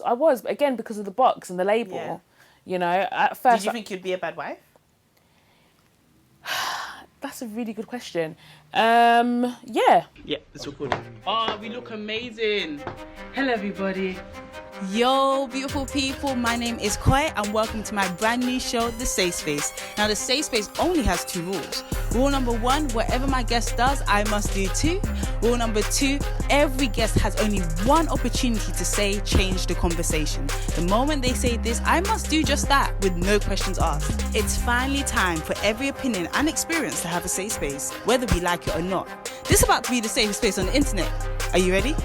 I was, but again, because of the box and the label. Yeah. You know, at first... Did you think you'd be a bad wife? That's a really good question. Yeah. Yeah, it's all good. Oh, we look amazing. Hello, everybody. Yo, beautiful people. My name is Koi, and welcome to my brand new show, The Safe Space. Now, The Safe Space only has 2 rules. Rule number 1, whatever my guest does, I must do too. Rule number 2, every guest has only 1 opportunity to say, change the conversation. The moment they say this, I must do just that, with no questions asked. It's finally time for every opinion and experience to have a safe space, whether we like it or not. This is about to be the safest space on the internet. Are you ready?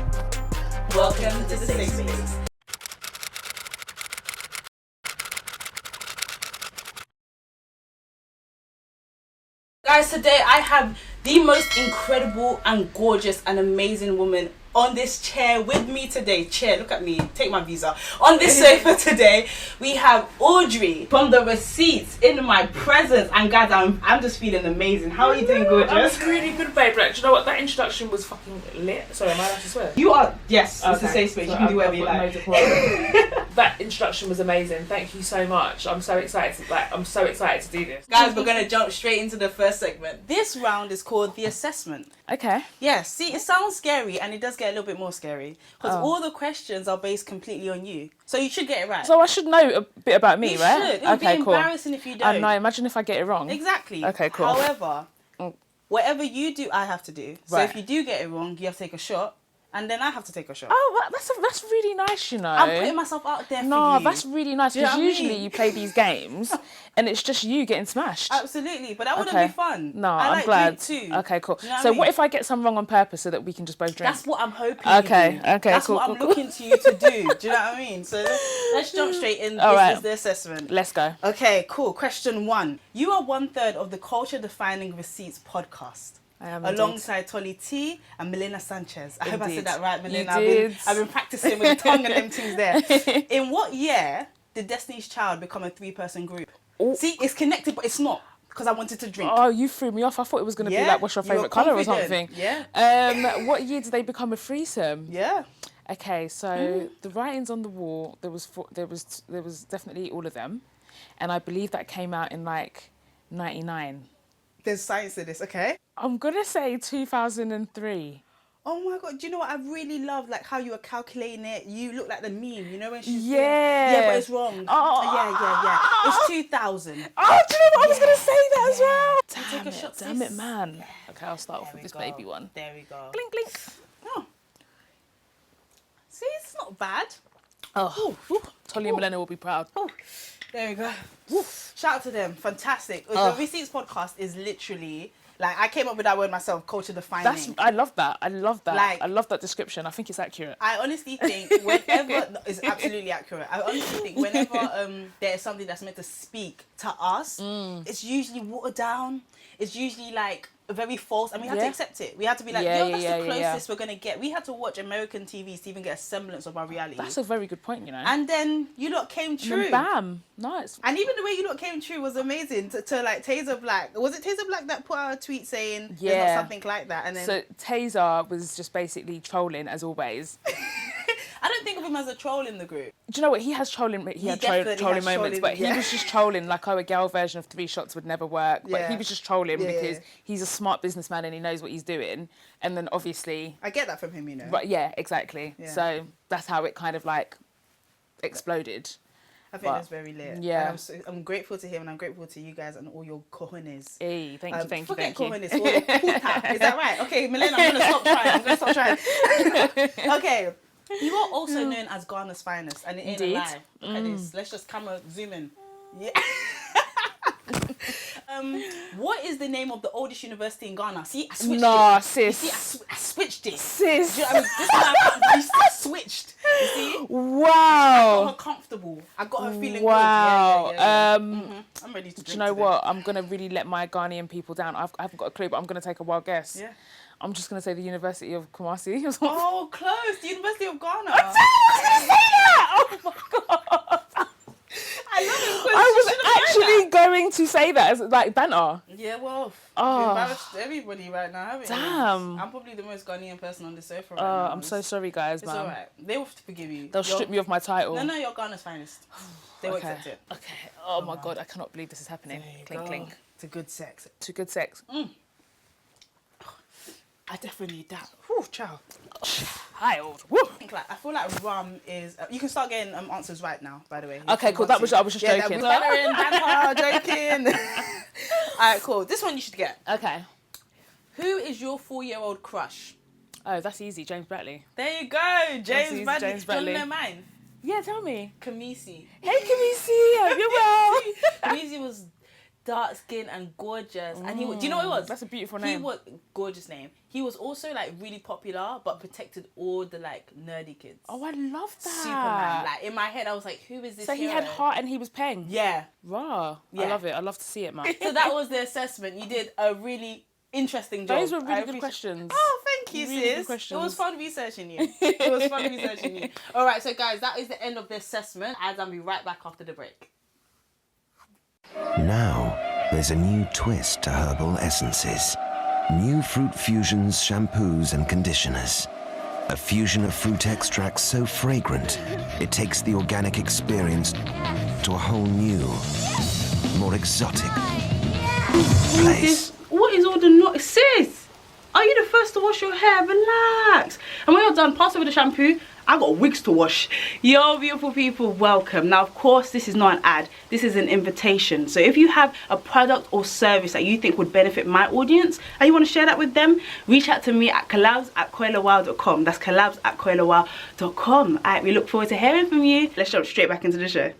Welcome to The Safe Space. Guys, today I have the most incredible and gorgeous and amazing woman on this chair with me today. Chair, look at me, take my visa. On this sofa today, we have Audrey from the receipts in my presence. And guys, I'm just feeling amazing. How are you doing, gorgeous? I'm really good, babe. Like, do you know what? That introduction was fucking lit. Sorry, am I allowed to swear? You are, yes, okay. It's a safe space. So you can do whatever you like. That introduction was amazing. Thank you so much. I'm so excited. I'm so excited to do this. Guys, we're gonna jump straight into the first segment. This round is called the assessment. Okay. Yeah, see, it sounds scary, and it does get a little bit more scary because all the questions are based completely on you. So you should get it right. So I should know a bit about me, you right? Should. It would be embarrassing if you don't. I know. Imagine if I get it wrong. Exactly. Okay, cool. However, whatever you do, I have to do. So Right. if you do get it wrong, you have to take a shot, and then I have to take a shot. Oh, that's really nice, you know. I'm putting myself out there for you. No, that's really nice, Do you know because what I usually mean? you play these games and it's just you getting smashed. Absolutely, but that wouldn't Okay. be fun. No, I I'm like glad. You too. Okay, cool. Do you know So I mean? what if I get some wrong on purpose so that we can just both drink? That's what I'm hoping. Okay, you do. okay, That's cool, what cool, I'm cool. looking to you to do. Do you know what I mean? So let's jump straight in. All This right. is the assessment. Let's go. Okay, cool. Question 1. You are 1/3 of the Culture Defining Receipts podcast. I am indeed. Alongside Tolly T and Melina Sanchez. I hope I Indeed. said that right, You Melina. did. I've been practicing with the tongue and them things there. In what year did Destiny's Child become a 3-person group? Oh. See, it's connected, but it's not, because I wanted to drink. Oh, you threw me off. I thought it was going to be Yeah, like, what's your you were favourite colour or confident. something. Yeah. What year did they become a threesome? Yeah. Okay, so the writings on the wall, there was definitely all of them. And I believe that came out in like 99. There's science to this, okay? I'm going to say 2003. Oh my God, do you know what I really love? Like how you were calculating it. You look like the meme, you know when she's Yeah. yeah, but it's wrong. Oh. Yeah. It's 2000. Oh, do you know what? I was going to say that as well. Take a shot, Damn sis. it, man. Okay, I'll start off There with we this go. baby one. There we go. Blink, blink. Oh. See, it's not bad. Oh, Tolly and Melina will be proud. Oh, there we go. Shout out to them. Fantastic. Oh. The Receipts podcast is literally, like, I came up with that word myself, culture defining. I love that. I love that. Like- I love that description. I think it's accurate. I honestly think whenever it's absolutely accurate. I honestly think whenever there is something that's meant to speak to us, it's usually watered down. It's usually like very false, and we have to Yeah. accept it. We have to be like, Yeah, yo, yeah, that's yeah, the yeah, yeah. closest we're gonna get. We had to watch American TV to even get a semblance of our reality. That's a very good point, you know. And then you lot came And true. then bam. Nice. And even the way you lot came true was amazing. To like Taser Black, was it Taser Black that put out a tweet saying there's Yeah. not something like that? And then So Taser was just basically trolling as always. I don't think of him as a troll in the group. Do you know what? He has trolling. He had definitely trolling has moments, trolling, but he yeah. was just trolling like, oh, a girl version of 3 shots would never work. But Yeah. he was just trolling Yeah, because yeah. he's a smart businessman and he knows what he's doing. And then obviously, I get that from him, you know. right? Yeah, exactly. Yeah. So that's how it kind of like exploded. I think But, that's very lit. yeah. And I'm grateful to him, and I'm grateful to you guys and all your cojones. Hey, thank you, thank you, Forget thank you. cojones, all your puta. Is that right? Okay, Melina, I'm gonna stop trying. Okay. You are also known as Ghana's finest, and it ain't a Indeed. lie. Look at this. Let's just camera zoom in. Yeah. What is the name of the oldest university in Ghana? See, I switched Nah, it. You sis. see, I switched it. Sis. Do you know what I mean? This time I switched. You see? I got Wow. her comfortable. I got her feeling Wow. good. Yeah. I'm ready to drink Do you know today. what? I'm going to really let my Ghanaian people down. I haven't got a clue, but I'm going to take a wild guess. Yeah. I'm just going to say the University of Kumasi. Oh, close. The University of Ghana. I was going to say that! Oh my God. I love it. I was actually going thing to say that as like banter. Yeah, well, Oh. you've embarrassed everybody right now, haven't you? Damn. I'm probably the most Ghanaian person on the sofa right now. I'm so sorry, guys, It's man. alright. They will forgive you. They'll strip me of my title. No, you're Ghana's finest. They will accept it. Okay. Oh my God, I cannot believe this is happening. Clink, clink. To good sex. To good sex. I definitely need that. Whew, ciao. Hi, old. Woo. I feel like rum is... you can start getting answers right now, by the way. Okay, cool. I was just joking. Joking. Alright, cool. This one you should get. Okay. Who is your 4-year-old crush? Oh, that's easy. James Bradley. There you go. James Bradley. James Bradley. Do you want to know mine? Yeah, tell me. Kamisi. Hey, Kamisi. Hope you're well. Kamisi was dark skinned and gorgeous. And he, do you know what it was? That's a beautiful name. He was gorgeous name. He was also like really popular, but protected all the like nerdy kids. Oh, I love that. Superman. Like in my head, I was like, who is this? So he had heart and he was peng. Yeah. Raw. Yeah. I love it. I love to see it, man. So that was the assessment. You did a really interesting job. Those were really good questions. Oh, thank you, Really sis. good questions. It was fun researching you. It was fun researching you. All right, so guys, that is the end of the assessment. As I'll be right back after the break. Now, there's a new twist to herbal essences. New fruit fusions, shampoos and conditioners. A fusion of fruit extracts so fragrant, it takes the organic experience to a whole new, more exotic place. What is all the noise? Sis, are you the first to wash your hair? Relax. And when you're done, pass over the shampoo. I got wigs to wash. Yo, beautiful people, welcome. Now, of course, this is not an ad. This is an invitation. So if you have a product or service that you think would benefit my audience and you want to share that with them, reach out to me at collabs@lawal.com. That's collabs@lawal.com. All right, we look forward to hearing from you. Let's jump straight back into the show.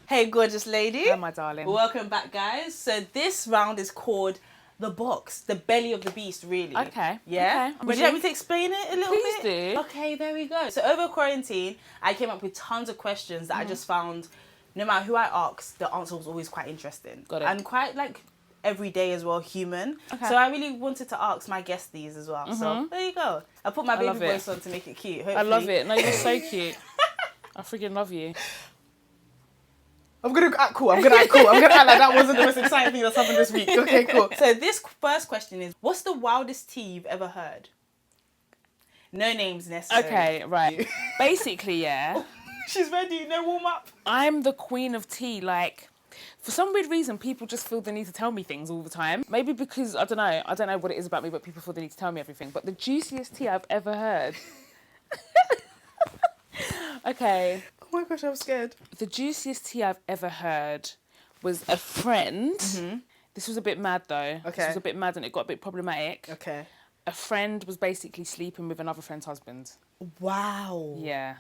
Hey, gorgeous lady. Oh, my darling. Welcome back, guys. So this round is called the box, the belly of the beast, really. Okay. Yeah? Okay. Would you like me to explain it a little Please bit? do. Okay, there we go. So over quarantine, I came up with tons of questions that I just found, no matter who I asked, the answer was always quite interesting. Got it. And quite like everyday as well, human. Okay. So I really wanted to ask my guests these as well. So there you go. I put my baby love it. voice on to make it cute. Hopefully. I love it. No, you're so cute. I freaking love you. I'm gonna act cool. I'm gonna act like that wasn't the most exciting thing that's happened this week. Okay, cool. So this first question is, what's the wildest tea you've ever heard? No names necessary. Okay, right. Basically, yeah. She's ready. No warm up. I'm the queen of tea. Like, for some weird reason, people just feel the need to tell me things all the time. Maybe because, I don't know what it is about me, but people feel the need to tell me everything. But the juiciest tea I've ever heard. Okay. Oh my gosh, I'm scared. The juiciest tea I've ever heard was a friend. This was a bit mad though. Okay. This was a bit mad and it got a bit problematic. Okay. A friend was basically sleeping with another friend's husband. Wow. Yeah.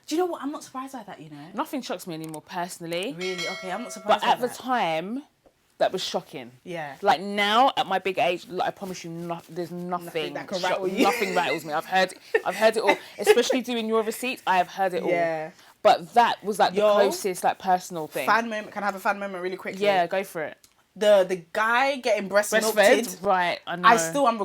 Do you know what? I'm not surprised by that, you know. Nothing shocks me anymore personally. Really? Okay, I'm not surprised But by at the that. time, that was shocking. Yeah. Like now, at my big age, like, I promise you, there's nothing that can rattle you. Nothing rattles me. I've heard it all. Especially doing your receipts, I have heard it all. Yeah. But that was like the closest, like, personal thing. Fan moment. Can I have a fan moment really quickly? Yeah, go for it. The guy getting breast milked. Right, I know. I'm still trying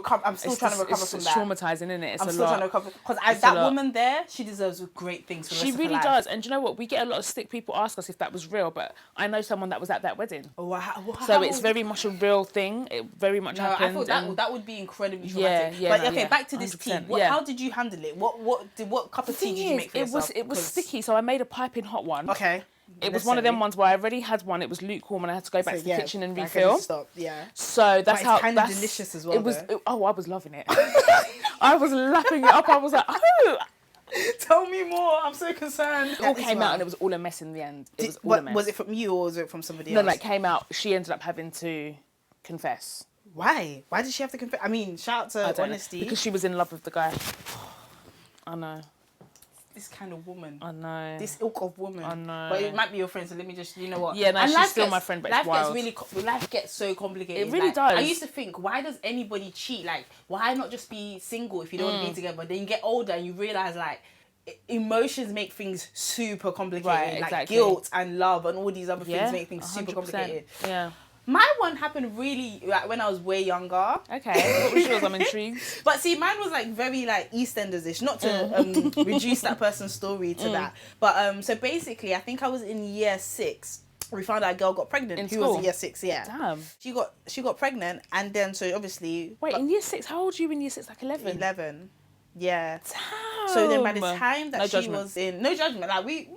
to recover from It's that. traumatizing, isn't it? I'm still trying to recover because that woman there, she deserves great things for the rest of her really life. does. And do you know what? We get a lot of stick. People ask us if that was real, but I know someone that was at that wedding. Wow. So it's very much a real thing. It very much happened. I thought that would be incredibly traumatic. But back to this tea. 100%, How did you handle it? What cup of tea did you make for yourself? It was sticky, so I made a piping hot one. Okay. It was one of them ones where I already had one. It was lukewarm, and I had to go back to the kitchen and refill. Yeah. So that's how. It's kind of delicious as well. It was. I was loving it. I was lapping it up. I was like, oh. Tell me more. I'm so concerned. It all came out, and it was all a mess in the end. It was all a mess. Was it from you or was it from somebody else? No, like came out. She ended up having to confess. Why? Why did she have to confess? I mean, shout out to honesty. Because she was in love with the guy. I know. This kind of woman. I know. This ilk of woman. I know. But it might be your friend, so let me just, you know what? Yeah, no, she's still my friend, but it's wild. Life gets so complicated. It really does. I used to think, why does anybody cheat? Like, why not just be single if you don't want to be together? But then you get older and you realise, like, emotions make things super complicated. Right, like exactly. guilt and love and all these other things make things 100%. super complicated. Yeah. My one happened really like when I was way younger. Okay, what was yours? I'm intrigued. But see, mine was like very like EastEnders-ish, not to reduce that person's story to that. But so basically, I think I was in year 6. we found out a girl got pregnant In who school? was in year 6, yeah. Damn. She got pregnant, and then so obviously... Wait, in year 6, how old are you in year 6? Like 11? 11. Yeah. Damn. So then by the time that she was in... No judgment. Like,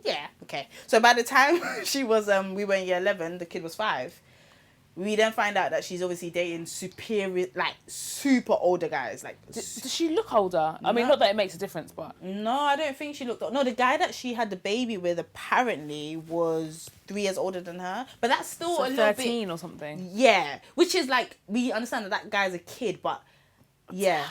okay. So by the time she was, we were in year 11, the kid was 5. We then find out that she's obviously dating super older guys. Like, Does she look older? I mean, not that it makes a difference, but... No, I don't think she looked... No, the guy that she had the baby with apparently was 3 years older than her. But that's still a little bit... 13 or something. Yeah. Which is like, we understand that guy's a kid, but yeah.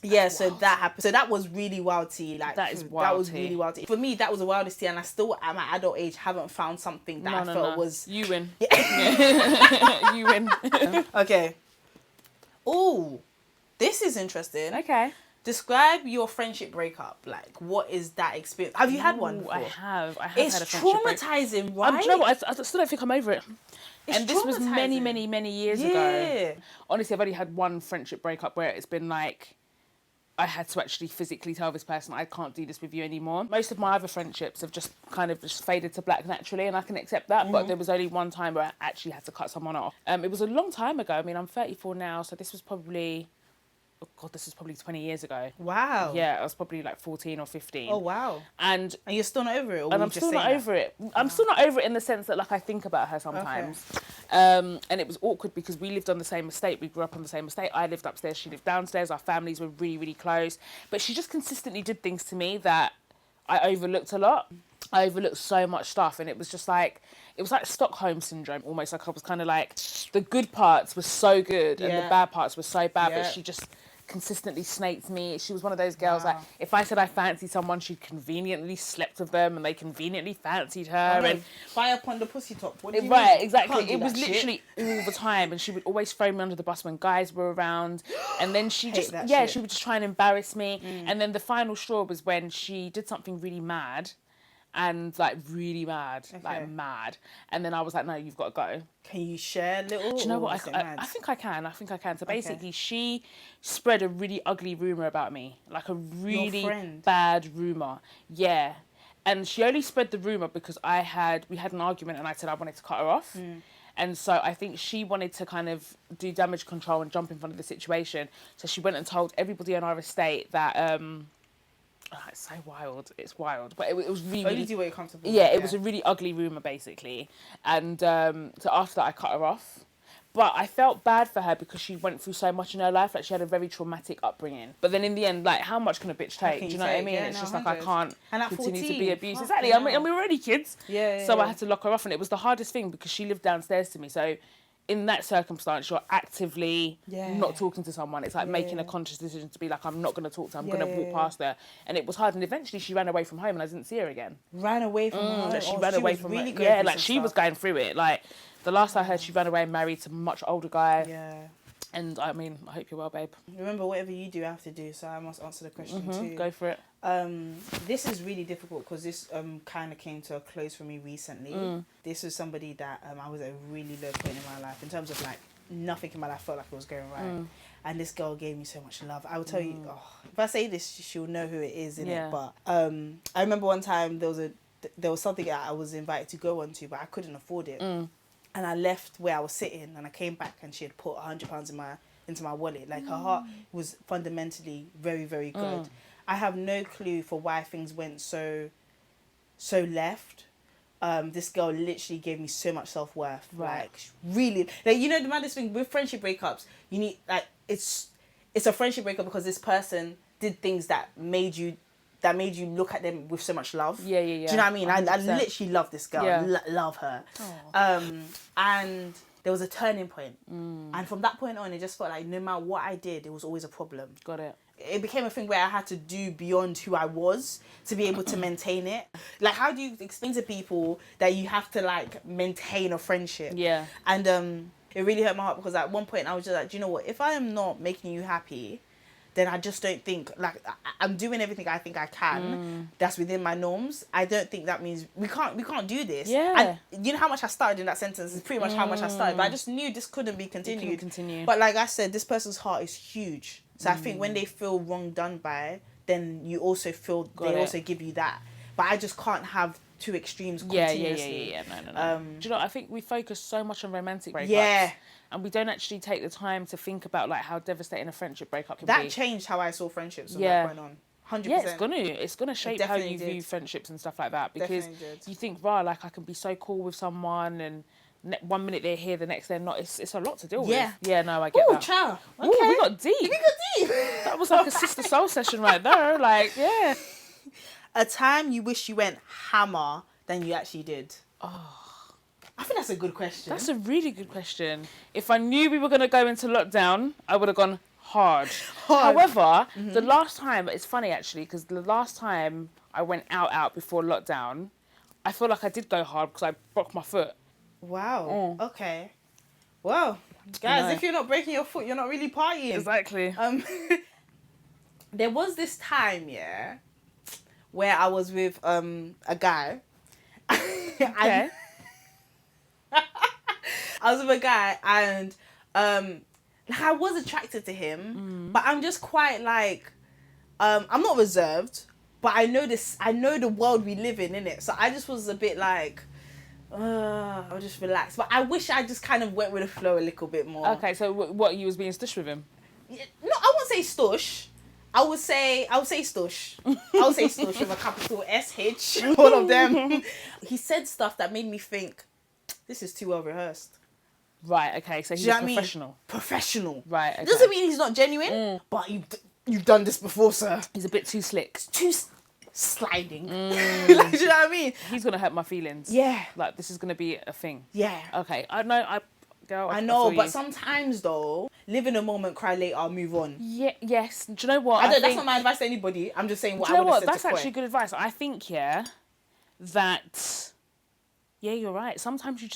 Yeah, so that happened. So that was really wild tea. Like, that is wild. That was really wild tea. For me, that was the wildest tea, and I still, at my adult age, haven't found something that I felt was... You win. Yeah. You win. Okay. Oh, this is interesting. Okay. Describe your friendship breakup. Like, what is that experience? Have you had one before? I have It's had a friendship break. traumatizing, right? Do you know what? I still don't think I'm over it. It's and this was many, traumatizing. many, many years ago. Honestly, I've only had one friendship breakup where it's been like, I had to actually physically tell this person, I can't do this with you anymore. Most of my other friendships have just kind of just faded to black naturally, and I can accept that. But there was only one time where I actually had to cut someone off. It was a long time ago. I mean, I'm 34 now, so this was probably... Oh God, this was probably 20 years ago. Wow. Yeah, I was probably like 14 or 15. Oh, wow. And you're still not over it? Or and I'm still not over it. I'm still not over it in the sense that, like, I think about her sometimes. Okay. And it was awkward because we lived on the same estate. We grew up on the same estate. I lived upstairs, she lived downstairs. Our families were really, really close. But she just consistently did things to me that I overlooked a lot. I overlooked so much stuff, and it was just like, it was like Stockholm syndrome almost. Like, I was kind of like, the good parts were so good and the bad parts were so bad, but she just consistently snaked me. She was one of those girls like, if I said I fancied someone, she conveniently slept with them and they conveniently fancied her. And fire upon the pussy top. What do you right, mean? exactly. It was literally all the time, and she would always throw me under the bus when guys were around. And then she just she would just try and embarrass me. And then the final straw was when she did something really mad. And like really mad, like mad. And then I was like, no, you've got to go. Can you share a little? Do you know what? I think I can. So basically, she spread a really ugly rumour about me. Like a really bad rumour. Yeah. And she only spread the rumour because we had an argument and I said I wanted to cut her off. And so I think she wanted to kind of do damage control and jump in front of the situation. So she went and told everybody on our estate that... it's so wild. It's wild. But it was really... Only do what you're comfortable with. Yeah, it was a really ugly rumour, basically. And so after that, I cut her off. But I felt bad for her because she went through so much in her life. Like, she had a very traumatic upbringing. But then in the end, like, how much can a bitch take? Do you know what I mean? It's just 100. Like, I can't continue to be abused. Exactly. I mean, we were already kids. So I had to lock her off. And it was the hardest thing because she lived downstairs to me. So... in that circumstance, you're actively not talking to someone. It's like making a conscious decision to be like, I'm not going to talk to her. I'm going to walk past her. And it was hard. And eventually she ran away from home and I didn't see her again. Ran away from home? She ran away from really her. Yeah, like she was going through it. Like the last I heard, she ran away and married to a much older guy. Yeah. And I mean, I hope you're well, babe. Remember, whatever you do, I have to do. So I must answer the question too. Go for it. This is really difficult because this kind of came to a close for me recently. This was somebody that I was at a really low point in my life in terms of like nothing in my life felt like it was going right. And this girl gave me so much love. I will tell you, if I say this, she'll know who it is, innit? But I remember one time there was something that I was invited to go on to, but I couldn't afford it. And I left where I was sitting and I came back and she had put £100 into my wallet. Like her heart was fundamentally very, very good. I have no clue for why things went so left. This girl literally gave me so much self-worth. Right. Like, really. Like, you know, the maddest thing with friendship breakups, you need, like, it's a friendship breakup because this person did things that made you look at them with so much love. Yeah. Do you know what I mean? I literally love this girl. Love her. And there was a turning point. And from that point on, it just felt like no matter what I did, it was always a problem. Got it. It became a thing where I had to do beyond who I was to be able to maintain it. Like, how do you explain to people that you have to, like, maintain a friendship? Yeah. And it really hurt my heart because at one point I was just like, do you know what? If I am not making you happy, then I just don't think, like, I'm doing everything I think I can that's within my norms. I don't think that means we can't do this. Yeah. And you know how much I started in that sentence is pretty much how much I started, but I just knew this couldn't be continued. But like I said, this person's heart is huge. So I think when they feel wrong done by, then you also feel they also give you that. But I just can't have two extremes Yeah. continuously. No. Do you know, I think we focus so much on romantic breakups. Yeah. And we don't actually take the time to think about like how devastating a friendship breakup can be. That changed how I saw friendships from that point on. 100%. Yeah, it's gonna shape how you view friendships and stuff like that, because you think, right, like I can be so cool with someone and 1 minute they're here, the next they're not. It's a lot to deal with. Yeah, no, I get that. Child. Okay. Ooh, we got deep. That was like a sister soul session right there. Like, yeah. A time you wish you went hammer than you actually did. Oh, I think that's a good question. That's a really good question. If I knew we were gonna go into lockdown, I would have gone hard. However, the last time, it's funny actually, because the last time I went out before lockdown, I feel like I did go hard because I broke my foot. Wow. Okay. Well, guys, if you're not breaking your foot, you're not really partying. Exactly. There was this time, where I was with a guy. Okay. I was with a guy and I was attracted to him, but I'm just quite like I'm not reserved, but I know the world we live in innit? So I just was a bit like I'll just relax. But I wish I just kind of went with the flow a little bit more. Okay, so what, you was being stush with him? No, I wouldn't say stush. I would say stush. I would say stush with a capital SH. All of them. He said stuff that made me think, this is too well rehearsed. Right, okay, so he's professional. Professional. Right, okay. Doesn't mean he's not genuine, but you've done this before, sir. He's a bit too slick. Too sliding. Like, do you know what I mean? He's going to hurt my feelings. Yeah. Like, this is going to be a thing. Yeah. Okay, I know, I know, but sometimes though, live in a moment, cry later, move on. Yeah, yes. Do you know what? That's not my advice to anybody. I'm just saying what I would have said to That's actually good advice. I think, you're right. Sometimes you've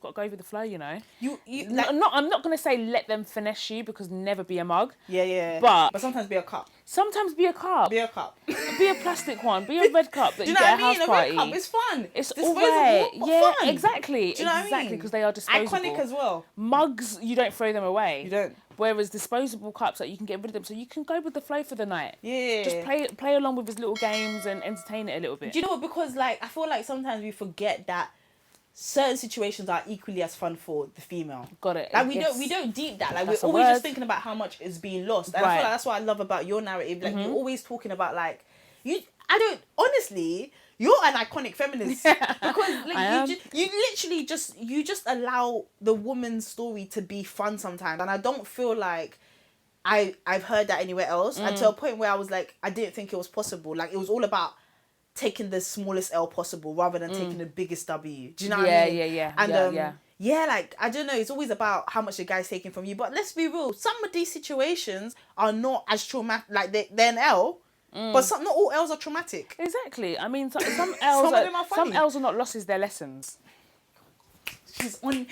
got to go with the flow, you know. I'm not going to say let them finesse you, because never be a mug. Yeah. But sometimes be a cup. Sometimes be a cup. Be a cup. Be a plastic one. Be a red cup that you get at a house party. A red cup is fun. It's all right. Yeah, fun. Exactly. Do you know what I mean? Exactly, because they are disposable. Iconic as well. Mugs, you don't throw them away. You don't. Whereas disposable cups, like, you can get rid of them, so you can go with the flow for the night. Yeah. Just play along with his little games and entertain it a little bit. Do you know what? Because like I feel like sometimes we forget that certain situations are equally as fun for the female. Got it. Like we don't deep that. Like, we're always just thinking about how much is being lost. And I feel like that's what I love about your narrative. Like, you're always talking about like honestly, you're an iconic feminist. Because like you literally just allow the woman's story to be fun sometimes. And I don't feel like I've heard that anywhere else. And to a point where I was like, I didn't think it was possible. Like, it was all about taking the smallest L possible rather than taking the biggest W. Do you know what I mean? Yeah. And like, I don't know, it's always about how much the guy's taking from you. But let's be real, some of these situations are not as traumatic, like they're an L, but not all L's are traumatic. Exactly. I mean, some L's some L's are not losses, they're lessons. She's on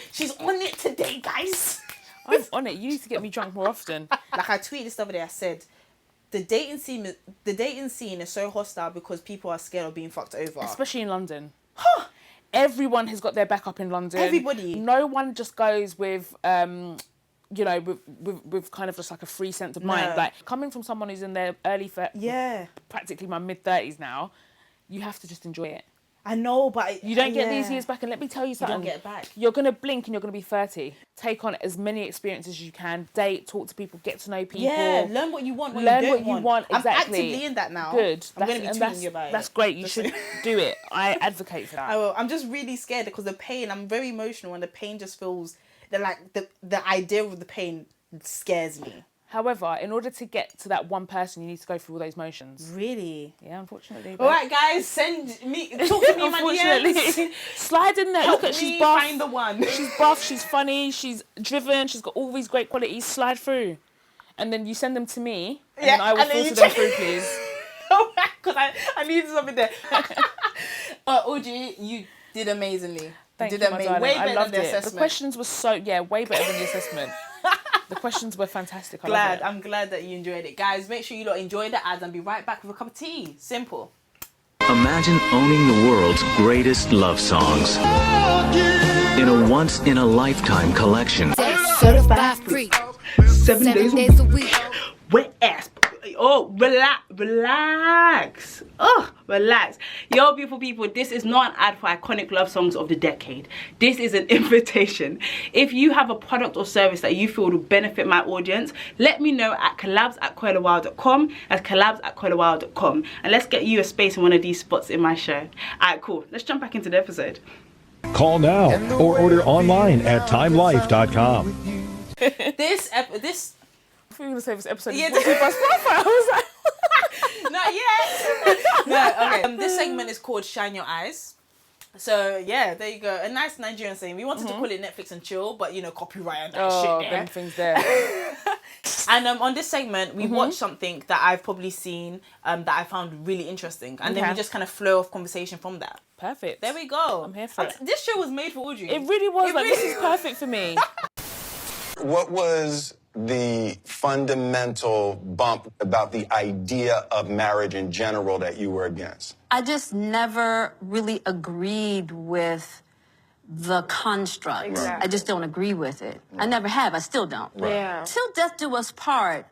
it today, guys. I'm on it. You need to get me drunk more often. Like, I tweeted this the other day, I said, the dating scene is so hostile because people are scared of being fucked over. Especially in London. Everyone has got their back up in London. Everybody. No one just goes with, with kind of just like a free sense of mind. Like, coming from someone who's in their practically my mid-30s now, you have to just enjoy it. I know, but you don't get these years back, and let me tell you something. You don't get it back. You're gonna blink and you're gonna be 30. Take on as many experiences as you can. Date, talk to people, get to know people. Yeah, learn what you want. Learn what you want. Exactly. I'm actively in that now. Good. I'm gonna be tweeting you about it. That's great. You should do it. I advocate for that. I will. I'm just really scared because the pain. I'm very emotional, and the pain just feels the idea of the pain scares me. However, in order to get to that one person, you need to go through all those motions. Really? Yeah, unfortunately. All right, guys, talk to me in my DMs. Slide in there. Help Look at, me she's buff. Find the one. She's buff, she's funny, she's driven, she's got all these great qualities. Slide through. And then you send them to me, and then I will filter them through, please. Because I need something there. Audrey, you did amazingly. Thank you, my darling. I loved it. The questions were way better than the assessment. The questions were fantastic. I'm glad that you enjoyed it. Guys, make sure you lot enjoy the ads and be right back with a cup of tea. Simple. Imagine owning the world's greatest love songs in a once-in-a-lifetime collection. Certified free. 7 days a week. Wet ass. Relax. Oh, relax. Yo, beautiful people, this is not an ad for iconic love songs of the decade. This is an invitation. If you have a product or service that you feel will benefit my audience, let me know at collabs@collawal.com. That's collabs@collawal.com. And let's get you a space in one of these spots in my show. Alright, cool. Let's jump back into the episode. Call now or order online at timelife.com. This I thought you were going to say this episode. Yeah, I was like, not yet. No, okay. This segment is called Shine Your Eyes. So yeah, there you go. A nice Nigerian saying. We wanted to call it Netflix and chill, but you know, copyright and that shit there. Things there. And on this segment, we watched something that I've probably seen that I found really interesting, and then we just kind of flow off conversation from that. Perfect. There we go. I'm here for it. This show was made for Audrey. It really was. This is perfect for me. What was the fundamental bump about the idea of marriage in general that you were against? I just never really agreed with the construct. Exactly. I just don't agree with it. I never have. I still don't. Right. Yeah. Till Death Do Us Part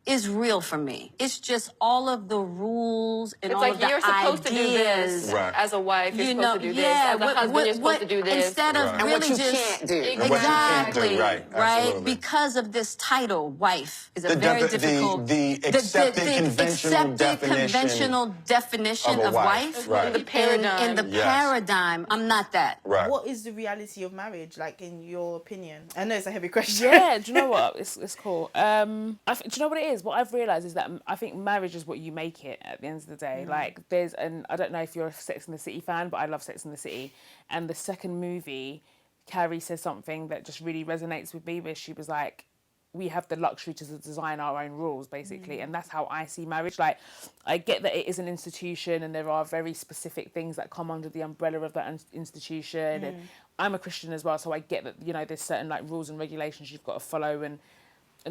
is real for me. It's just all of the rules and It's all like of the you're supposed to do ideas. this Right. as a wife. You're You supposed know, to do this. yeah, As a husband, you're supposed to do this. Instead of Right. really And what you just can't do. And what you can't do, exactly, right, absolutely. because of this title, wife is a The very defi- the- difficult. the accepted conventional conventional definition of a of wife. wife. Right. The paradigm. In the Yes. paradigm, I'm not that. Right. What is the reality of marriage, like in your opinion? I know it's a heavy question. Yeah, do you know what? It's cool. Do you know what it is? What I've realised is that I think marriage is what you make it at the end of the day. Like, I don't know if you're a Sex and the City fan, but I love Sex and the City. And the second movie, Carrie says something that just really resonates with me, where she was like, we have the luxury to design our own rules, basically. And that's how I see marriage. Like, I get that it is an institution and there are very specific things that come under the umbrella of that institution. And I'm a Christian as well, so I get that, you know, there's certain like rules and regulations you've got to follow and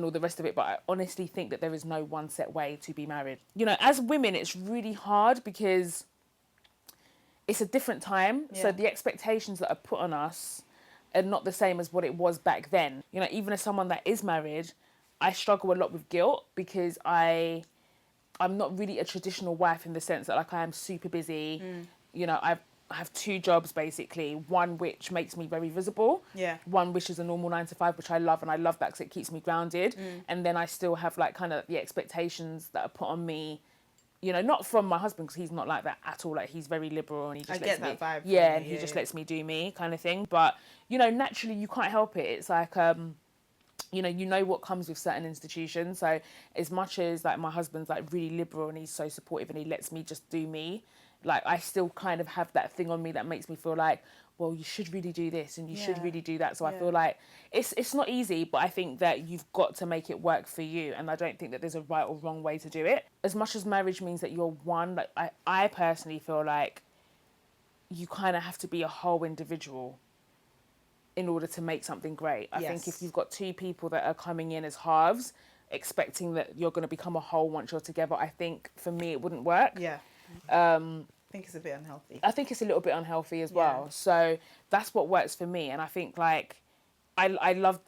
all the rest of it, but I honestly think that there is no one set way to be married. You know, as women, it's really hard because it's a different time, so the expectations that are put on us are not the same as what it was back then. You know, even as someone that is married, I struggle a lot with guilt because I'm not really a traditional wife in the sense that, like, I am super busy. You know, I have two jobs, basically. One which makes me very visible. Yeah. One which is a normal 9 to 5, which I love, and I love that because it keeps me grounded. And then I still have, like, kind of the expectations that are put on me, you know, not from my husband, because he's not like that at all. Like, he's very liberal and he just lets me... that vibe. Yeah, and he just lets me do me, kind of thing. But, you know, naturally, you can't help it. It's like... you know what comes with certain institutions. So as much as like my husband's like really liberal and he's so supportive and he lets me just do me, like I still kind of have that thing on me that makes me feel like, well, you should really do this and you should really do that. So I feel like it's not easy, but I think that you've got to make it work for you. And I don't think that there's a right or wrong way to do it. As much as marriage means that you're one, like I personally feel like you kind of have to be a whole individual in order to make something great. I think if you've got two people that are coming in as halves, expecting that you're going to become a whole once you're together, I think for me it wouldn't work. Yeah. I think it's a bit unhealthy. I think it's a little bit unhealthy as well. So that's what works for me. And I think like I love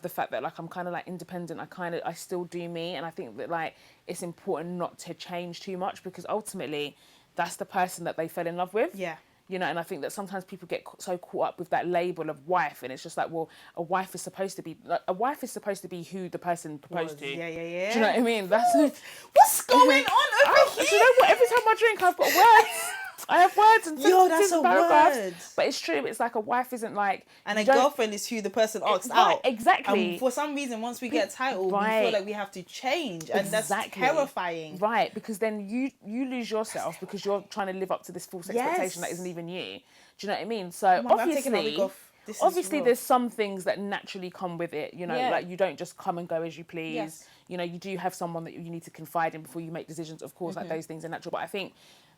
the fact that like I'm kind of like independent. I still do me, and I think that like it's important not to change too much because ultimately that's the person that they fell in love with. Yeah. You know, and I think that sometimes people get so caught up with that label of wife, and it's just like, well, a wife is supposed to be who the person proposed to. Yeah. Do you know what I mean? That's What's going on over here? Do you know what? Every time I drink, I've got words. I have words and Yo, that's sentences and a paragraphs. word. But it's true. It's like a wife isn't like... And a you don't- girlfriend is who the person asks Right, out. exactly. And for some reason, once we get a title, we Right. feel like we have to change. And that's Exactly. terrifying. Right, because then you lose yourself because you're trying to live up to this false expectation that isn't even you. Do you know what I mean? So Mum, I've taken my wig off. This is obviously real. there's some things that naturally come with it, you know, Yeah. like you don't just come and go as you please. Yes. You know, you do have someone that you need to confide in before you make decisions. Of course, Mm-hmm. like those things are natural, but I think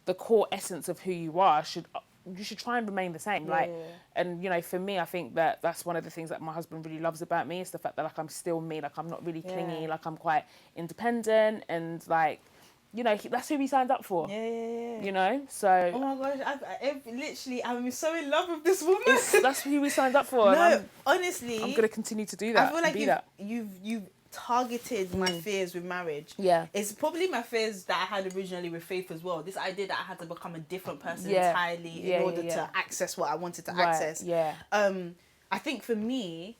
the core essence of who you are you should try and remain the same. Like, and you know, for me, I think that that's one of the things that my husband really loves about me is the fact that like I'm still me, like I'm not really clingy, like I'm quite independent, and like, you know, that's who he signed up for. Yeah. You know, so Oh my gosh, I'm so in love with this woman. that's who we signed up for. No, and honestly, I'm gonna continue to do that. I feel like and be that. you've targeted my fears with marriage. Yeah. It's probably my fears that I had originally with faith as well. This idea that I had to become a different person Yeah. entirely in order to access what I wanted to access. Yeah. I think for me,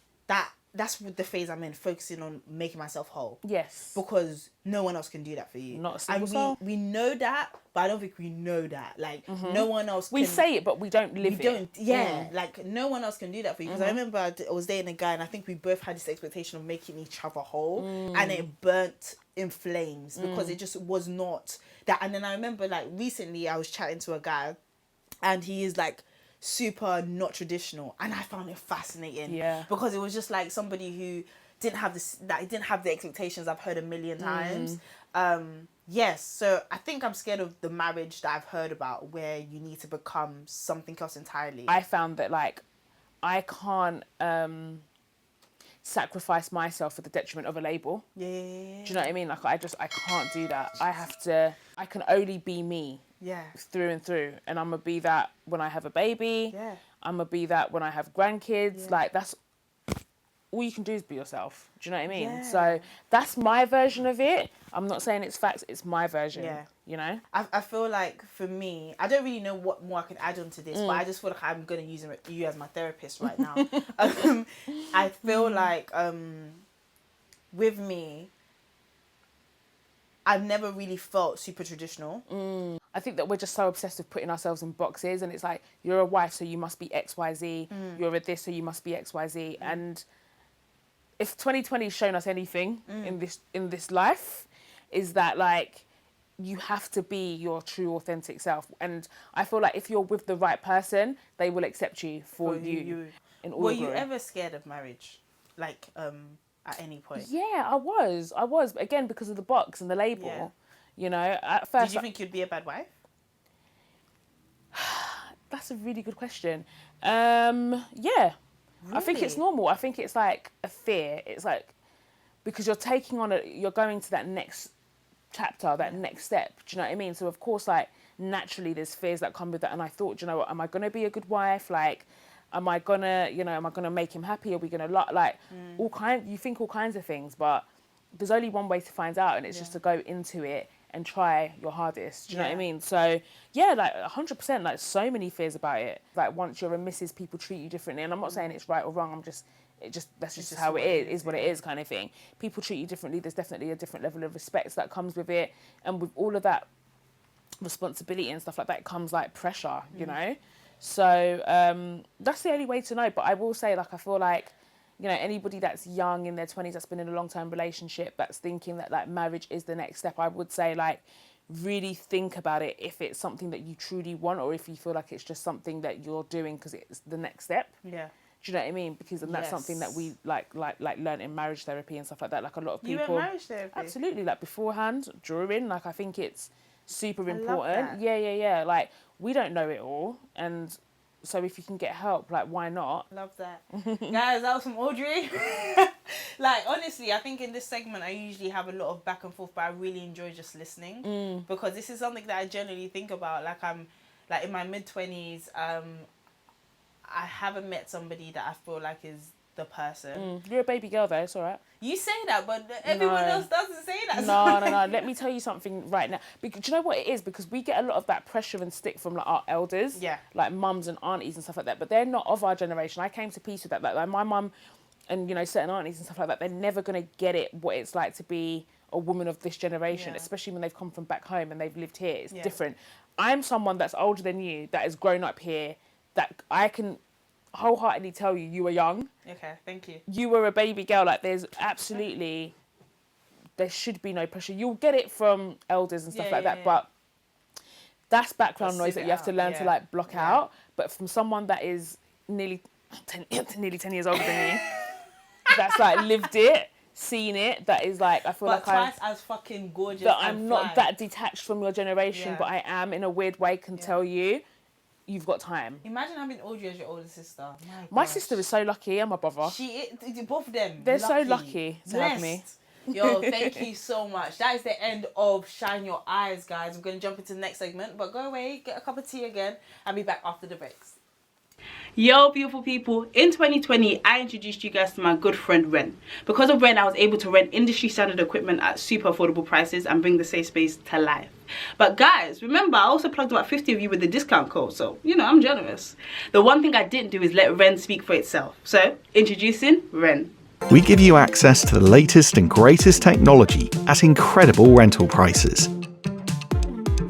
that's the phase I'm in, focusing on making myself whole. Yes. Because no one else can do that for you. Not a single and soul. we know that, but I don't think we know that. Like, no one else We say it, but we don't live it. Yeah, like, no one else can do that for you. Because I remember I was dating a guy, and I think we both had this expectation of making each other whole, and it burnt in flames because it just was not that. And then I remember, like, recently I was chatting to a guy, and he is, like, super not traditional, and I found it fascinating. Yeah. Because it was just like somebody who didn't have the expectations I've heard a million times. Yes, so I think I'm scared of the marriage that I've heard about where you need to become something else entirely. I found that, like, I can't sacrifice myself for the detriment of a label. Yeah. Do you know what I mean? Like, I can't do that. I can only be me. Yeah. Through and through. And I'm going to be that when I have a baby. Yeah. I'm going to be that when I have grandkids. Yeah. Like, that's all you can do is be yourself. Do you know what I mean? Yeah. So that's my version of it. I'm not saying it's facts, it's my version. Yeah. You know? I feel like for me, I don't really know what more I can add on to this, but I just feel like I'm going to use you as my therapist right now. I feel like with me, I've never really felt super traditional. I think that we're just so obsessed with putting ourselves in boxes, and it's like, you're a wife, so you must be XYZ. You're a this, so you must be XYZ. And if 2020 has shown us anything in this life, is that, like, you have to be your true authentic self. And I feel like if you're with the right person, they will accept you for you. In all Were your you glory. ever scared of marriage? Like, at any point? Yeah, I was. But again, because of the box and the label. Yeah. You know, at first... Did you think you'd be a bad wife? That's a really good question. Yeah. Really? I think it's normal. I think it's like a fear. It's like, because you're you're going to that next chapter, that next step. Do you know what I mean? So of course, like, naturally there's fears that come with that. And I thought, do you know what, am I going to be a good wife? Like, am I going to make him happy? Are we going to you think all kinds of things, but there's only one way to find out, and it's just to go into it and try your hardest. Do you know what I mean? So yeah, like 100%, like, so many fears about it. Like, once you're a missus, people treat you differently. And I'm not saying it's right or wrong. That's just how it is what it is kind of thing. People treat you differently. There's definitely a different level of respect that comes with it. And with all of that responsibility and stuff like that comes, like, pressure, you know? So that's the only way to know. But I will say, like, I feel like, you know, anybody that's young in their 20s, that's been in a long-term relationship, that's thinking that, like, marriage is the next step, I would say, like, really think about it if it's something that you truly want, or if you feel like it's just something that you're doing because it's the next step. Yeah. Do you know what I mean? Because that's something that we like learn in marriage therapy and stuff like that. Like, a lot of people. You went marriage therapy? Absolutely. Like, beforehand, during. Like, I think it's super important. that. Yeah. Like, we don't know it all, and so if you can get help, like, why not? Love that. Guys, that was from Audrey. Like, honestly, I think in this segment I usually have a lot of back and forth, but I really enjoy just listening because this is something that I generally think about. Like, I'm, like, in my mid-20s, I haven't met somebody that I feel like is the person. You're a baby girl, though. It's all right. You say that, but everyone else doesn't say that. No. Let me tell you something right now. Because, do you know what it is? Because we get a lot of that pressure and stick from, like, our elders. Yeah. Like, mums and aunties and stuff like that. But they're not of our generation. I came to peace with that. Like my mum and, you know, certain aunties and stuff like that, they're never going to get it, what it's like to be a woman of this generation, especially when they've come from back home and they've lived here. It's different. I'm someone that's older than you, that has grown up here, that I can wholeheartedly tell you were young. Okay, thank you. You were a baby girl. Like, there should be no pressure. You'll get it from elders and stuff like that, but that's background noise that you have to learn to, like, block out. But from someone that is nearly 10 years older than you, that's, like, lived it, seen it, that is, like, I feel but like I'm... twice as fucking gorgeous. That I'm not that detached from your generation, but I am, in a weird way, can tell you, you've got time. Imagine having Audrey as your older sister. My sister is so lucky, and my brother. Both of them. They're so lucky to have me. Yo, thank you so much. That is the end of Shine Your Eyes, guys. We're going to jump into the next segment, but go away, get a cup of tea again, and be back after the breaks. Yo, beautiful people. In 2020, I introduced you guys to my good friend Ren. Because of Ren, I was able to rent industry standard equipment at super affordable prices and bring the safe space to life. But guys, remember, I also plugged about 50 of you with the discount code, so, you know, I'm generous. The one thing I didn't do is let Ren speak for itself. So, introducing Ren. We give you access to the latest and greatest technology at incredible rental prices.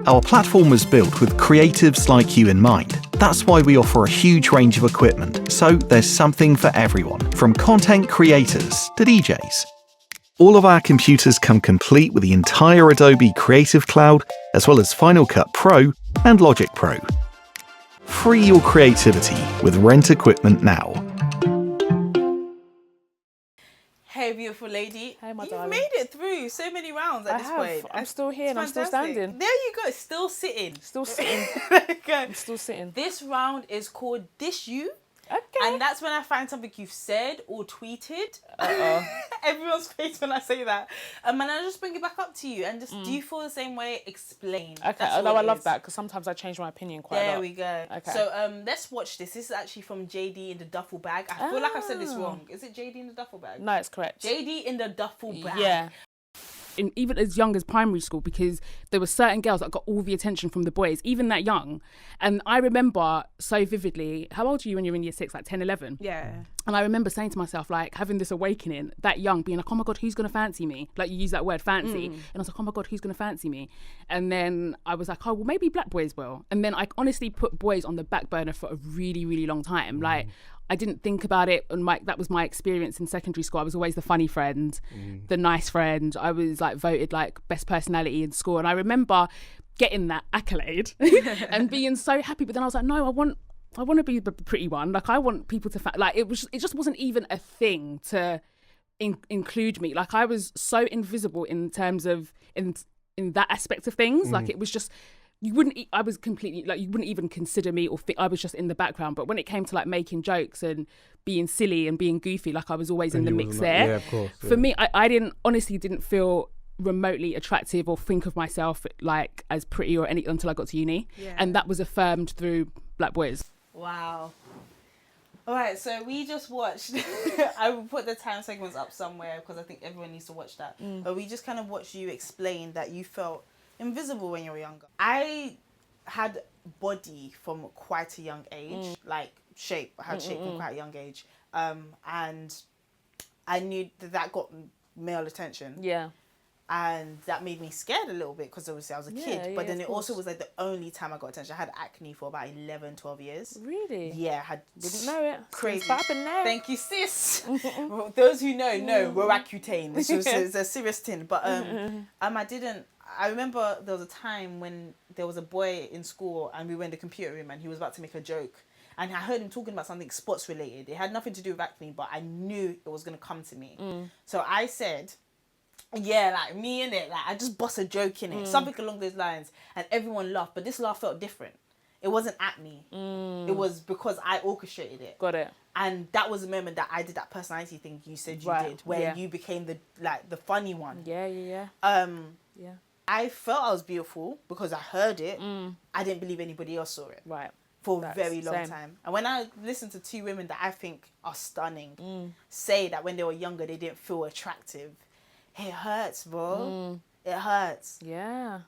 Our platform was built with creatives like you in mind. That's why we offer a huge range of equipment, so there's something for everyone, from content creators to DJs. All of our computers come complete with the entire Adobe Creative Cloud, as well as Final Cut Pro and Logic Pro. Free your creativity with Rent Equipment now. Hey, beautiful lady. Hey, my You've darling. made it through so many rounds at this point. I'm still here and I'm It's still fantastic. standing. There you go, still sitting. Still sitting. There you go. I'm still sitting. This round is called Dish You. Okay. And that's when I find something you've said or tweeted. Everyone's face when I say that. And I just bring it back up to you. And just, do you feel the same way? Explain. Okay, That's although all I it love is. that because sometimes I change my opinion quite a There lot. we go. Okay. So let's watch this. This is actually from JD in the duffel bag. I feel like I've said this wrong. Is it JD in the duffel bag? No, it's correct. JD in the duffel bag. Yeah. Even as young as primary school, because there were certain girls that got all the attention from the boys, even that young. And I remember so vividly, how old are you when you're in year 6, like 10, 11? Yeah. And I remember saying to myself, like, having this awakening, that young, being like, oh my God, who's going to fancy me? Like, you use that word, fancy. And I was like, oh my God, who's going to fancy me? And then I was like, oh, well, maybe black boys will. And then I honestly put boys on the back burner for a really, really long time. Like, I didn't think about it. And that was my experience in secondary school. I was always the funny friend, the nice friend. I was like voted like best personality in school. And I remember getting that accolade and being so happy. But then I was like, no, I want to be the pretty one. Like, I want people to it just wasn't even a thing to include me. Like, I was so invisible in terms of in that aspect of things. Like, it was just, you wouldn't even consider me or think I was just in the background. But when it came to like making jokes and being silly and being goofy, like I was always in the mix there. Yeah, of course. Yeah. For me, I honestly didn't feel remotely attractive or think of myself like as pretty or anything until I got to uni. Yeah. And that was affirmed through black boys. Wow. All right, so we just watched. I will put the time segments up somewhere because I think everyone needs to watch that. But we just kind of watched you explain that you felt invisible when you were younger. I had body from quite a young age, like shape. I had shape from quite a young age, and I knew that got male attention. Yeah. And that made me scared a little bit because obviously I was a kid. Yeah, but then of it also course. was like the only time I got attention. I had acne for about 11, 12 years. Really? Yeah, I Didn't know it. Crazy. It's popping now. Thank you, sis. Well, those who know, we're Accutane. It's a serious thing. But I remember there was a time when there was a boy in school and we were in the computer room and he was about to make a joke. And I heard him talking about something sports related. It had nothing to do with acne, but I knew it was going to come to me. So I said, yeah, like me in it, like I just bust a joke in it, something along those lines, and everyone laughed. But this laugh felt different. It wasn't at me. It was because I orchestrated it. Got it. And that was the moment that I did that personality thing you said you did, where you became the funny one. Yeah. I felt I was beautiful because I heard it. I didn't believe anybody else saw it. Right. For a very long time. And when I listened to two women that I think are stunning say that when they were younger they didn't feel attractive, it hurts, bro. It hurts. Yeah.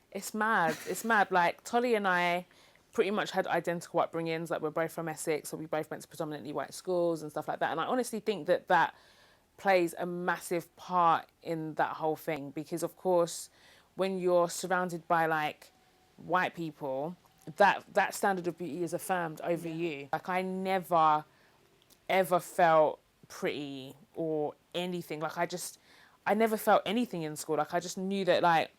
It's mad. It's mad. Like, Tolly and I pretty much had identical upbringings. Like, we're both from Essex, so we both went to predominantly white schools and stuff like that. And I honestly think that plays a massive part in that whole thing. Because, of course, when you're surrounded by, like, white people, that standard of beauty is affirmed over you. Like, I never, ever felt pretty or anything. Like, I never felt anything in school. Like, I just knew that, like,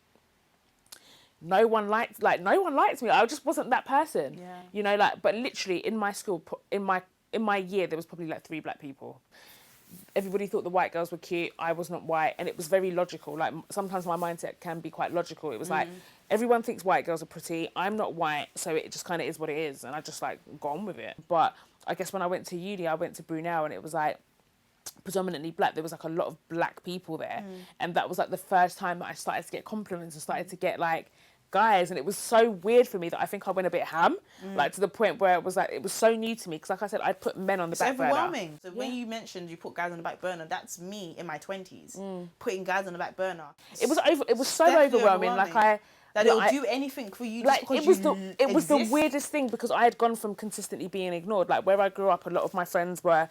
no one liked me. I just wasn't that person. Yeah. You know, like, but literally in my school, in my year, there was probably like 3 black people. Everybody thought the white girls were cute. I was not white. And it was very logical. Like, sometimes my mindset can be quite logical. It was like, everyone thinks white girls are pretty. I'm not white. So it just kind of is what it is. And I just, like, got on with it. But I guess when I went to uni, I went to Brunel and it was like, predominantly black. There was like a lot of black people there, and that was like the first time that I started to get compliments and started to get like guys, and it was so weird for me that I think I went a bit ham, like to the point where it was so new to me, because like I said, I put men on the back burner. It's overwhelming. So when you mentioned you put guys on the back burner, that's me in my 20s putting guys on the back burner. It was so overwhelming. Like that it'll do anything for you. Like just it was the weirdest thing, because I had gone from consistently being ignored. Like where I grew up, a lot of my friends were.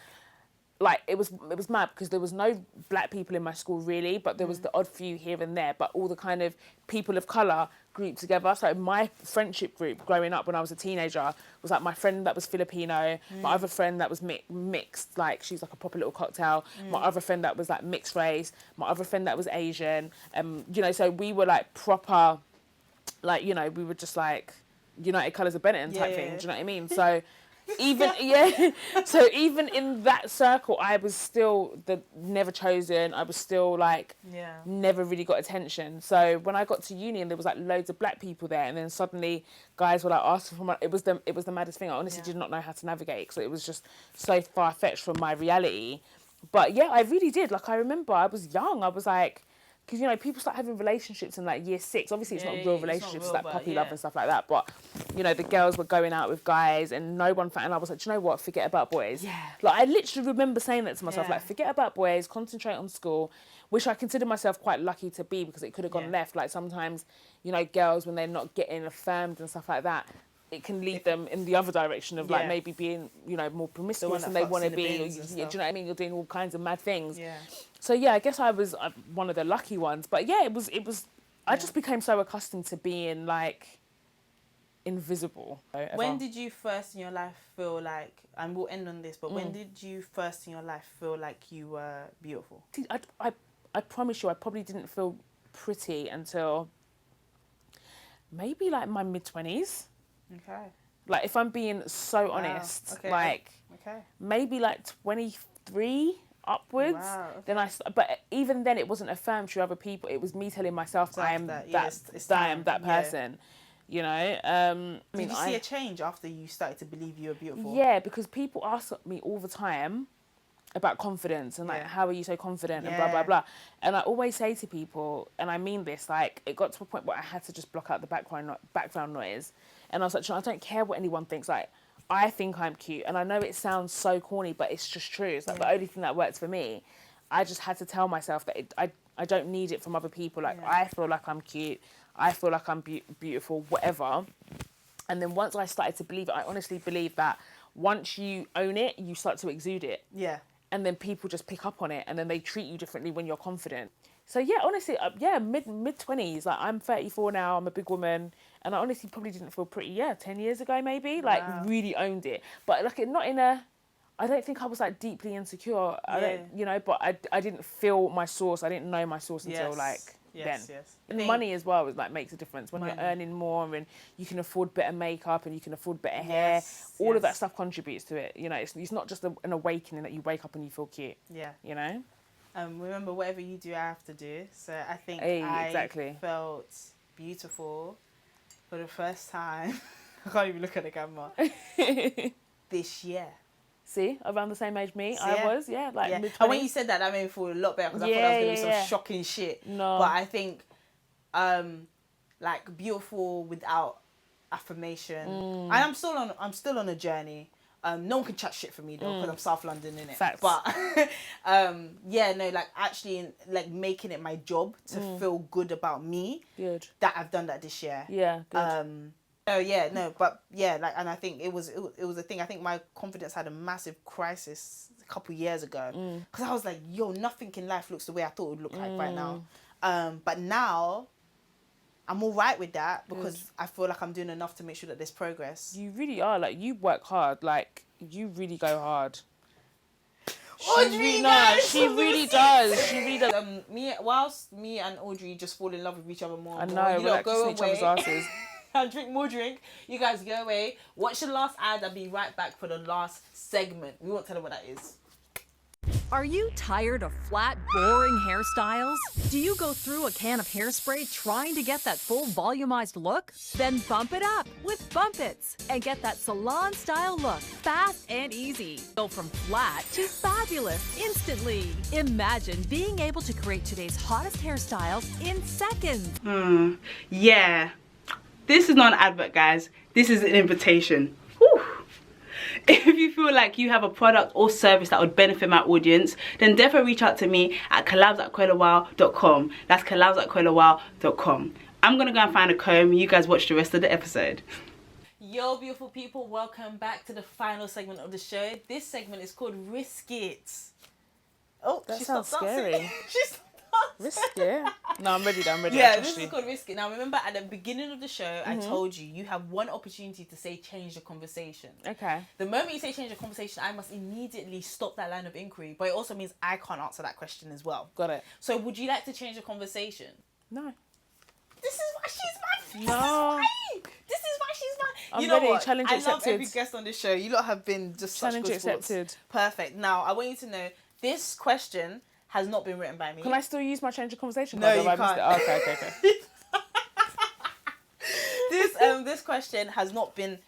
Like it was mad, because there was no black people in my school really, but there was the odd few here and there, but all the kind of people of colour grouped together. So my friendship group growing up when I was a teenager was like my friend that was Filipino, my other friend that was mixed, like she's like a proper little cocktail, my other friend that was like mixed race, my other friend that was Asian, you know, so we were like proper, like, you know, we were just like United Colours of Benetton type thing, do you know what I mean? So even so even in that circle, I was still the never chosen. I was still like never really got attention. So when I got to uni and there was like loads of black people there, and then suddenly guys were like asking for my, it was the maddest thing. I honestly did not know how to navigate, because it was just so far-fetched from my reality. But yeah, I really did. Like I remember I was young. I was like, because, you know, people start having relationships in like year 6. Obviously, it's not real relationships, it's like puppy love and stuff like that. But, you know, the girls were going out with guys and no one found. And I was like, do you know what? Forget about boys. Yeah. Like, I literally remember saying that to myself, like, forget about boys, concentrate on school, which I consider myself quite lucky to be, because it could have gone left. Like, sometimes, you know, girls, when they're not getting affirmed and stuff like that, it can lead them in the other direction of like maybe being, you know, more promiscuous than they want to be. Or, do you know what I mean? You're doing all kinds of mad things. Yeah. So yeah, I guess I was one of the lucky ones. But yeah, it was. I just became so accustomed to being like invisible. When did you first in your life feel like, and we'll end on this, but when did you first in your life feel like you were beautiful? I promise you, I probably didn't feel pretty until maybe like my mid-20s. Okay. Like, if I'm being so honest, like maybe like 23 upwards. Wow, okay. Then but even then, it wasn't affirmed through other people. It was me telling myself I am that person. You know. Did you see a change after you started to believe you were beautiful? Yeah, because people ask me all the time about confidence and like, how are you so confident and blah blah blah. And I always say to people, and I mean this, like, it got to a point where I had to just block out the background noise. And I was like, I don't care what anyone thinks. Like, I think I'm cute. And I know it sounds so corny, but it's just true. It's like the only thing that works for me. I just had to tell myself that I don't need it from other people. Like, I feel like I'm cute. I feel like I'm beautiful, whatever. And then once I started to believe it, I honestly believe that once you own it, you start to exude it. Yeah. And then people just pick up on it, and then they treat you differently when you're confident. So yeah, honestly, mid-20s. Like, I'm 34 now. I'm a big woman, and I honestly probably didn't feel pretty. 10 years ago maybe. Like, really owned it, but like not in a. I don't think I was like deeply insecure. I don't, you know, but I didn't feel my source. I didn't know my source until like then. And money as well is like makes a difference when you're earning more and you can afford better makeup and you can afford better hair. All of that stuff contributes to it. You know, it's not just an awakening that you wake up and you feel cute. Yeah. You know. Remember, whatever you do, I have to do. So I think I felt beautiful for the first time. I can't even look at the camera. This year. See, around the same age me, I was, like mid-20s. And when you said that, that made me feel a lot better, because I thought that was going to be some shocking shit. No. But I think, like, beautiful without affirmation. And I'm still on a journey. No one can chat shit for me though, because I'm South London, innit? Facts. But like actually, like making it my job to feel good about me. Good. That I've done that this year. Yeah. Good. And I think it was a thing. I think my confidence had a massive crisis a couple years ago, because I was like, yo, nothing in life looks the way I thought it would look like right now. But now I'm all right with that, because I feel like I'm doing enough to make sure that there's progress. You really are. Like, you work hard. Like, you really go hard. Audrey, she really does. She really does. Whilst me and Audrey just fall in love with each other more. I know. We're like kissing each other's asses. And drink more drink. You guys go away. Watch the last ad. I'll be right back for the last segment. We won't tell them what that is. Are you tired of flat, boring hairstyles? Do you go through a can of hairspray trying to get that full volumized look? Then bump it up with Bump Its and get that salon-style look, fast and easy. Go from flat to fabulous instantly. Imagine being able to create today's hottest hairstyles in seconds. Yeah. This is not an advert, guys. This is an invitation. Whew. If you feel like you have a product or service that would benefit my audience, then definitely reach out to me at collabs@collawal.com. That's collabs@collawal.com. I'm gonna go and find a comb. You guys watch the rest of the episode. Yo, beautiful people, welcome back to the final segment of the show. This segment is called Risk It. Oh, that she sounds stopped scary. dancing. She stopped dancing. Risk it? No, I'm ready. Yeah, this is called Risk It. Now, remember at the beginning of the show, I told you have one opportunity to say change the conversation. Okay. The moment you say change the conversation, I must immediately stop that line of inquiry. But it also means I can't answer that question as well. Got it. So, would you like to change the conversation? No. This is why she's my. No. This is why she's my. I'm you know ready. what? Challenge I accepted. love every guest on this show. You lot have been just Challenge such good sports. accepted. Perfect. Now, I want you to know this question has not been written by me. Can I still use my change of conversation? No, card, or you have I missed can't. it? Oh, okay. This question has not been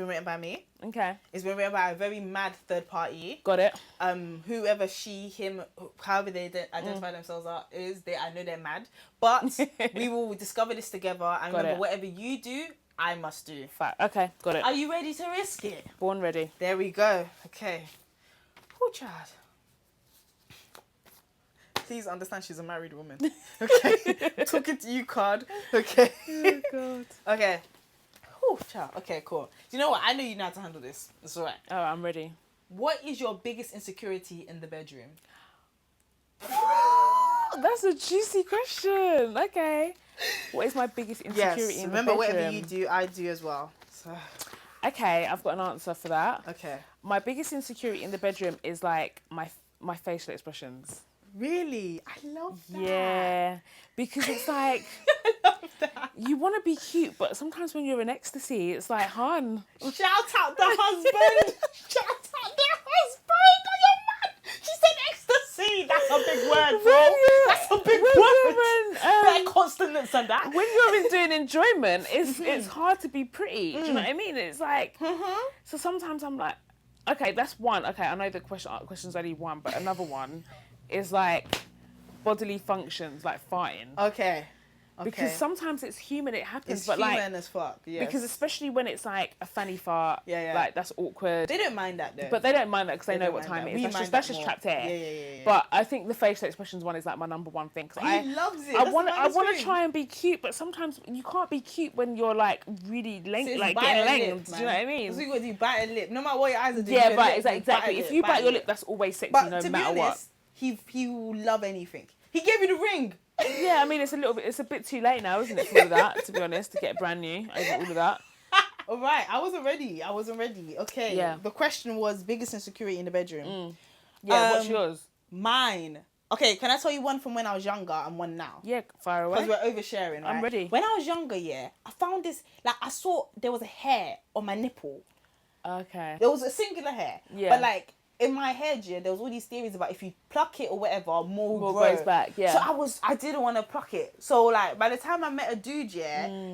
written by me. Okay. It's been written by a very mad third party. Got it. Whoever she, him, however they identify themselves I know they're mad. But we will discover this together. And remember, whatever you do, I must do. Fact. Okay, got it. Are you ready to risk it? Born ready. There we go. Okay. Oh, child. Please understand she's a married woman. Okay. Talking to you, card. Okay. Oh, God. Okay. Oh, child. Okay, cool. Do you know what? I know you know how to handle this. It's all right. Oh, I'm ready. What is your biggest insecurity in the bedroom? That's a juicy question. Okay. What is my biggest insecurity in the bedroom? Remember, whatever you do, I do as well. So. Okay, I've got an answer for that. Okay. My biggest insecurity in the bedroom is like my facial expressions. Really? I love that. Yeah, because it's like I love that. You want to be cute, but sometimes when you're in ecstasy, it's like, hun. Shout out the husband. Shout out the husband. Are you mad? She said ecstasy. That's a big word, bro. That's a big word. Better consonants and that. When you're doing enjoyment, it's hard to be pretty. Do you know what I mean? It's like, so sometimes I'm like, okay, that's one. Okay, I know the question's only one, but another one is like bodily functions, like farting. Okay. Because sometimes it's human, it happens, It's but human like as fuck. Yes. because especially when it's like a fanny fart, like that's awkward. They don't mind that though. But they don't mind that because they know what time it is. That's just trapped hair. Yeah. But I think the facial expressions one is like my number one thing. He loves it. I want to try and be cute, but sometimes you can't be cute when you're like really getting length. Do you know what I mean? So you got to do bite a lip, no matter what your eyes are doing. Yeah, right, exactly. If you bite your lip, that's always sexy, no matter what. He will love anything. He gave you the ring. Yeah, I mean it's a bit too late now, isn't it, for all of that? To be honest, to get brand new over all of that. All right, I wasn't ready. Okay. Yeah. The question was biggest insecurity in the bedroom. Yeah. What's yours? Mine. Okay, can I tell you one from when I was younger and one now? Yeah, fire away. Because we're oversharing, right? I'm ready. When I was younger, I found this, like I saw there was a hair on my nipple. Okay. There was a singular hair. Yeah. But like in my head, there was all these theories about if you pluck it or whatever, more will grows back. Yeah. So I didn't want to pluck it. So like by the time I met a dude,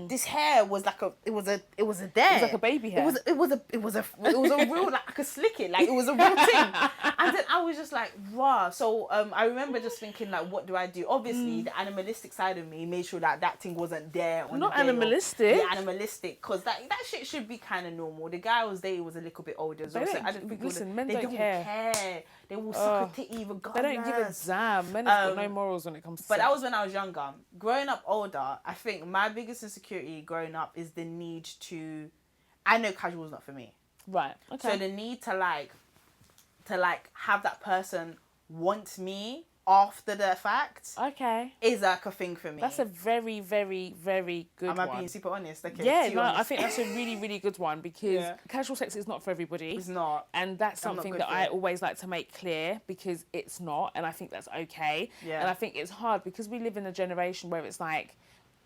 this hair was like it was a dare. It was like a baby hair. It was a real, like I could slick it, like it was a real thing. And then I was just like, wow. So I remember just thinking like, what do I do? Obviously, the animalistic side of me made sure that thing wasn't there. Not animalistic. Yeah, animalistic, because that shit should be kind of normal. The guy I was dating was a little bit older as well. So I didn't think men they don't care. They will suck a titty regardless. They don't give a damn. Men have got no morals when it comes to But sex. that was when I was younger. Growing up older, I think my biggest insecurity growing up is the need to... I know casual is not for me. Right, okay. So the need to have that person want me after the fact is like a thing for me. That's a very, very, very good one. Am I being super honest? Okay, yeah, no, honest. I think that's a really, really good one because casual sex is not for everybody. It's not. And that's something that I always like to make clear because it's not, and I think that's okay. Yeah. And I think it's hard because we live in a generation where it's like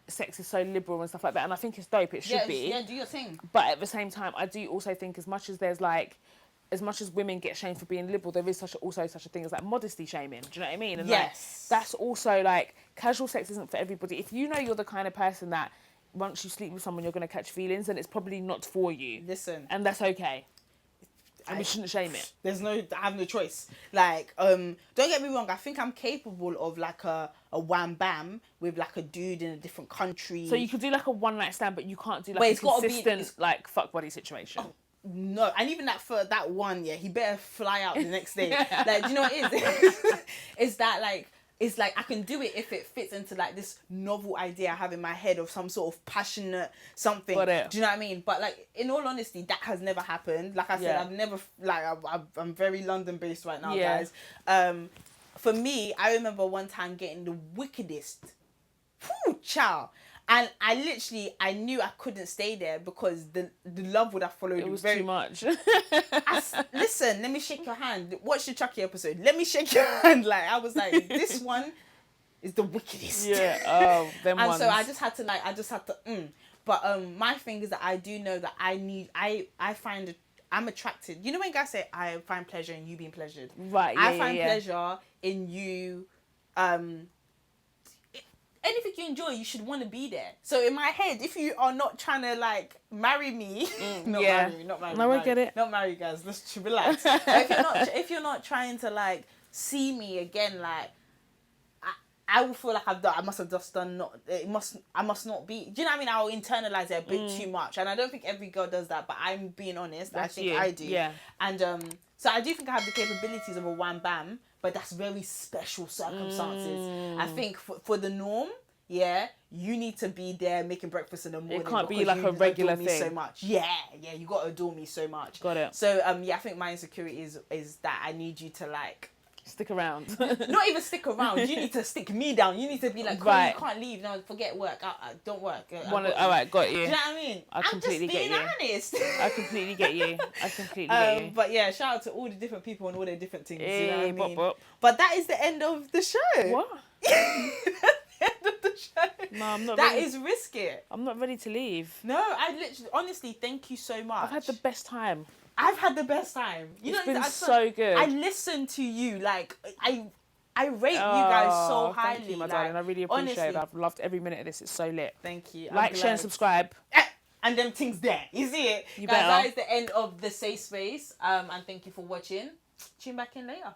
sex is so liberal and stuff like that, and I think it's dope. It should be. Yeah, do your thing. But at the same time, I do also think as much as women get shamed for being liberal, there is also such a thing as like modesty shaming. Do you know what I mean? And yes. Like, that's also like casual sex isn't for everybody. If you know you're the kind of person that once you sleep with someone you're going to catch feelings, then it's probably not for you. Listen. And that's okay. And we shouldn't shame it. I have no choice. Like, don't get me wrong. I think I'm capable of like a wham bam with like a dude in a different country. So you could do like a one night stand, but you can't do like a consistent like fuck buddy situation. Oh, no, and even that for that one, yeah, he better fly out the next day. Like, do you know what it is? It's that like. It's like I can do it if it fits into like this novel idea I have in my head of some sort of passionate something. Do you know what I mean? But like in all honesty, that has never happened. Like I said, I've never like I'm very London based right now, guys. For me, I remember one time getting the wickedest, chow. And I knew I couldn't stay there because the love would have followed. It was too much. Listen, let me shake your hand. Watch the Chucky episode. Let me shake your hand. Like, I was like, this one is the wickedest. Yeah. Oh, them and ones. so I just had to. But my thing is that I do know that I find I'm attracted. You know when guys say, I find pleasure in you being pleasured? Right, yeah, I find pleasure in you, anything you enjoy, you should want to be there. So in my head, if you are not trying to like marry me, not marry me. No, I get it. Not marry you guys. Let's relax. if you're not trying to like see me again, like I will feel like I must have just done I must not be. Do you know what I mean? I'll internalize it a bit too much, and I don't think every girl does that. But I'm being honest. I think I do. Yeah. And so I do think I have the capabilities of a wham bam. But that's very special circumstances. I think for the norm, you need to be there making breakfast in the morning. It can't be like a regular thing. So much. Yeah, you got to adore me so much. Got it. So I think my insecurity is that I need you to like stick around. Not even stick around. You need to stick me down. You need to be like, right. You can't leave. No, forget work. Don't work. All right, got you. Do you know what I mean? I completely get you. I'm just being honest. I completely get you. Get you. But yeah, shout out to all the different people and all their different things. You know what I mean? Bop. But that is the end of the show. What? End of the show. No, I'm not. That ready. is risky. I'm not ready to leave. No, I literally, honestly, thank you so much. I've had the best time. I've had the best time. It's been so good. I listen to you, like I rate you guys so highly. Thank you, my darling. I really appreciate it. I've loved every minute of this. It's so lit. Thank you. Like, share, and subscribe. And them things there. You see it? You guys, better. that is the end of the Safe Space. And thank you for watching. Tune back in later.